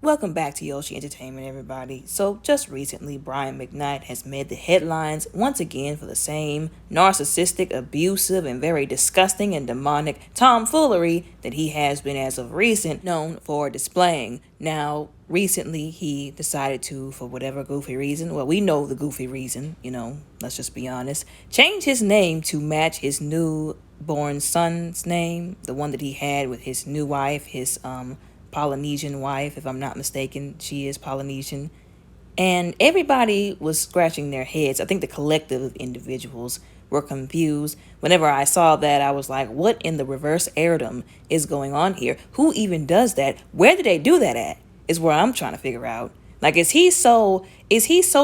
Welcome back to Yoshi Entertainment, everybody. So, just recently, Brian McKnight has made the headlines once again for the same narcissistic, abusive, and very disgusting and demonic tomfoolery that he has been, as of recent, known for displaying. Now, recently, he decided to, for whatever goofy reason, well, we know the goofy reason, let's just be honest, change his name to match his newborn son's name, the one that he had with his new wife, his, Polynesian wife, if I'm not mistaken. She is Polynesian. And everybody was scratching their heads. I think the collective of individuals were confused. Whenever I saw that, I was like, what in the reverse airdom is going on here? Who even does that? Where did they do that at? Is where I'm trying to figure out. Like, is he so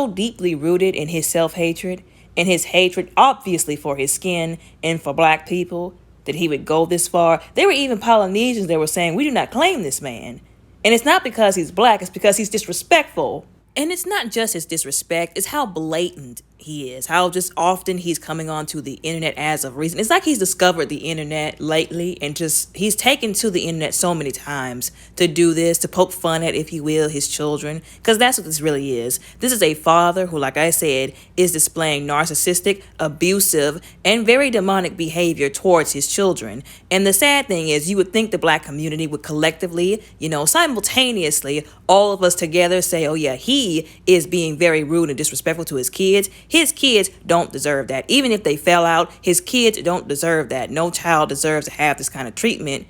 deeply rooted in his self-hatred and his hatred, obviously, for his skin and for black people, that he would go this far? There were even Polynesians that were saying, we do not claim this man. And it's not because he's black, it's because he's disrespectful. And it's not just his disrespect, it's how blatant he is, how just often he's coming onto the internet as of recent. It's like he's discovered the internet lately and just he's taken to the internet so many times to do this, to poke fun at, if you will, his children, because that's what this really is. This is a father who, like I said, is displaying narcissistic, abusive, and very demonic behavior towards his children. And the sad thing is, you would think the black community would collectively, simultaneously, all of us together say, oh yeah, he is being very rude and disrespectful to his kids. His kids don't deserve that. Even if they fell out, his kids don't deserve that. No child deserves to have this kind of treatment,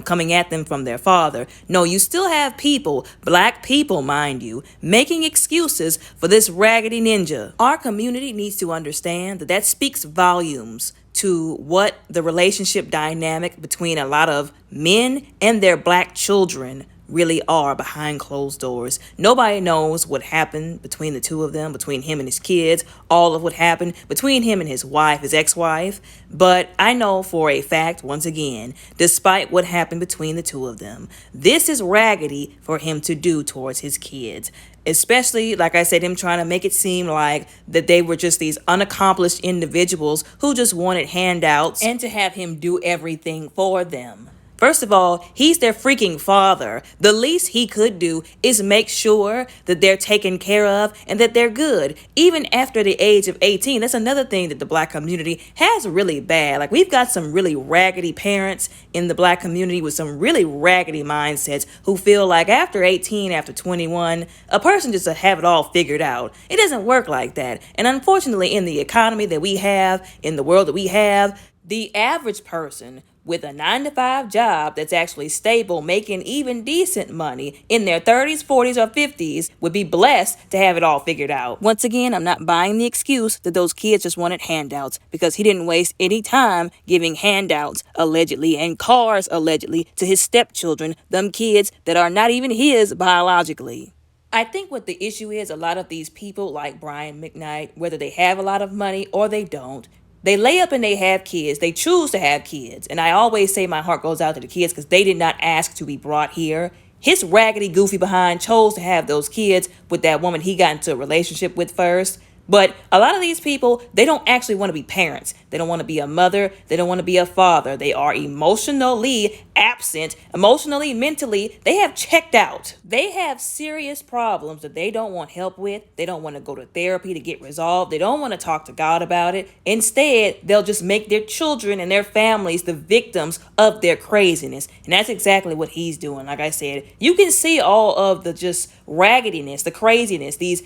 coming at them from their father. No, you still have people, black people, mind you, making excuses for this raggedy ninja. Our community needs to understand that speaks volumes to what the relationship dynamic between a lot of men and their black children really are behind closed doors. Nobody knows what happened between the two of them, between him and his kids, all of what happened between him and his wife, his ex-wife. But I know for a fact, once again, despite what happened between the two of them, this is raggedy for him to do towards his kids. Especially, like I said, him trying to make it seem like that they were just these unaccomplished individuals who just wanted handouts, and to have him do everything for them. First of all, he's their freaking father. The least he could do is make sure that they're taken care of and that they're good. Even after the age of 18, that's another thing that the black community has really bad. Like, we've got some really raggedy parents in the black community with some really raggedy mindsets who feel like after 18, after 21, a person just to have it all figured out. It doesn't work like that. And unfortunately, in the economy that we have, in the world that we have, the average person with a 9-to-5 job that's actually stable, making even decent money in their 30s, 40s, or 50s would be blessed to have it all figured out. Once again, I'm not buying the excuse that those kids just wanted handouts, because he didn't waste any time giving handouts, allegedly, and cars, allegedly, to his stepchildren, them kids that are not even his biologically. I think what the issue is, a lot of these people like Brian McKnight, whether they have a lot of money or they don't, they lay up and they have kids. They choose to have kids. And I always say my heart goes out to the kids because they did not ask to be brought here. His raggedy, goofy behind chose to have those kids with that woman he got into a relationship with first. But a lot of these people, they don't actually want to be parents. They don't want to be a mother. They don't want to be a father. They are emotionally absent, emotionally, mentally. They have checked out. They have serious problems that they don't want help with. They don't want to go to therapy to get resolved. They don't want to talk to God about it. Instead, they'll just make their children and their families the victims of their craziness. And that's exactly what he's doing. Like I said, you can see all of the just raggediness, the craziness, these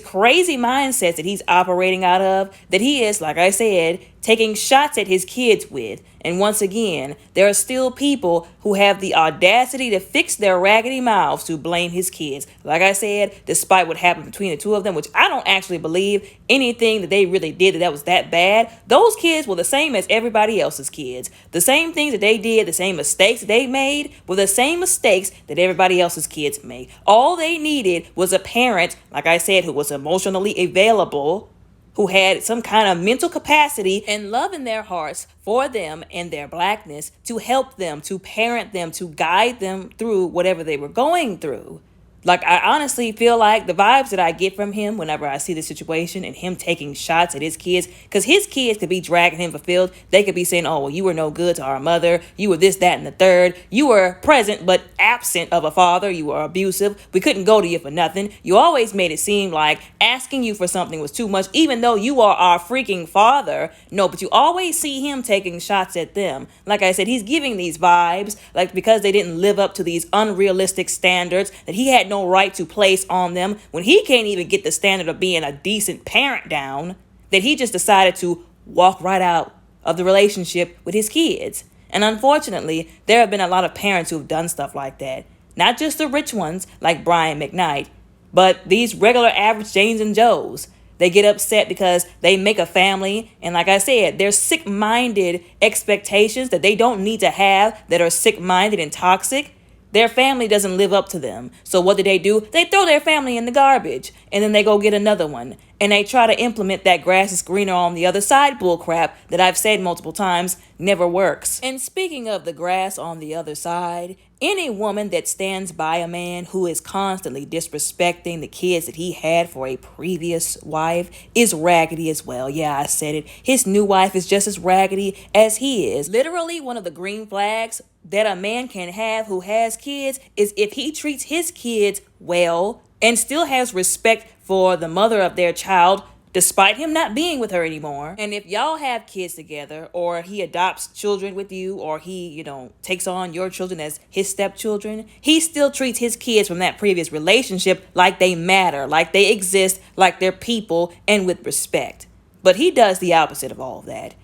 crazy mindsets that he's operating out of, that he is, like I said, taking shots at his kids with. And once again, there are still people who have the audacity to fix their raggedy mouths to blame his kids. Like I said, despite what happened between the two of them, which I don't actually believe anything that they really did that was that bad. Those kids were the same as everybody else's kids. The same things that they did, the same mistakes that they made, were the same mistakes that everybody else's kids made. All they needed was a parent, like I said, who was emotionally available, who had some kind of mental capacity and love in their hearts for them and their blackness, to help them, to parent them, to guide them through whatever they were going through. Like, I honestly feel like the vibes that I get from him whenever I see the situation and him taking shots at his kids, because his kids could be dragging him for field. They could be saying, oh, well, you were no good to our mother. You were this, that, and the third. You were present but absent of a father. You were abusive. We couldn't go to you for nothing. You always made it seem like asking you for something was too much, even though you are our freaking father. No, but you always see him taking shots at them. Like I said, he's giving these vibes, like because they didn't live up to these unrealistic standards that he had no right to place on them, when he can't even get the standard of being a decent parent down, that he just decided to walk right out of the relationship with his kids. And unfortunately, there have been a lot of parents who have done stuff like that. Not just the rich ones like Brian McKnight, but these regular average Janes and Joes. They get upset because they make a family, and like I said, there's sick-minded expectations that they don't need to have that are sick-minded and toxic. Their family doesn't live up to them. So what do? They throw their family in the garbage, and then they go get another one. And they try to implement that grass is greener on the other side bullcrap that I've said multiple times never works. And speaking of the grass on the other side, any woman that stands by a man who is constantly disrespecting the kids that he had for a previous wife is raggedy as well. Yeah, I said it. His new wife is just as raggedy as he is. Literally, one of the green flags that a man can have who has kids is if he treats his kids well and still has respect for the mother of their child, despite him not being with her anymore. And if y'all have kids together, or he adopts children with you, or he, takes on your children as his stepchildren, he still treats his kids from that previous relationship like they matter, like they exist, like they're people, and with respect. But he does the opposite of all of that.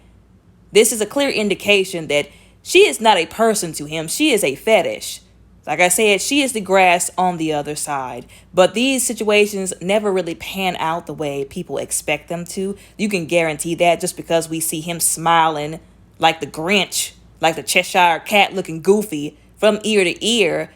This is a clear indication that she is not a person to him. She is a fetish. Like I said, she is the grass on the other side. But these situations never really pan out the way people expect them to. You can guarantee that just because we see him smiling like the Grinch, like the Cheshire Cat looking goofy from ear to ear.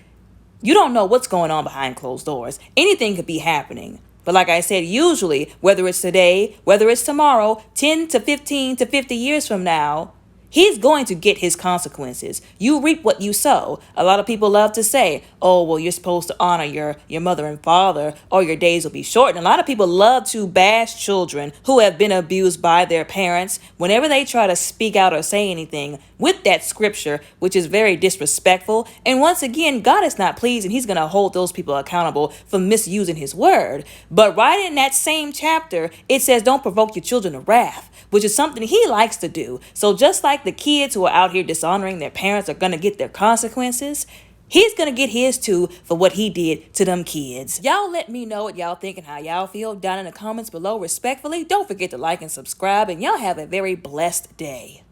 You don't know what's going on behind closed doors. Anything could be happening. But like I said, usually, whether it's today, whether it's tomorrow, 10 to 15 to 50 years from now, he's going to get his consequences. You reap what you sow. A lot of people love to say, oh, well, you're supposed to honor your mother and father, or your days will be short. And a lot of people love to bash children who have been abused by their parents whenever they try to speak out or say anything with that scripture, which is very disrespectful. And once again, God is not pleased, and he's going to hold those people accountable for misusing his word. But right in that same chapter, it says, don't provoke your children to wrath, which is something he likes to do. So just like the kids who are out here dishonoring their parents are going to get their consequences, he's going to get his too for what he did to them kids. Y'all let me know what y'all think and how y'all feel down in the comments below respectfully. Don't forget to like and subscribe, and y'all have a very blessed day.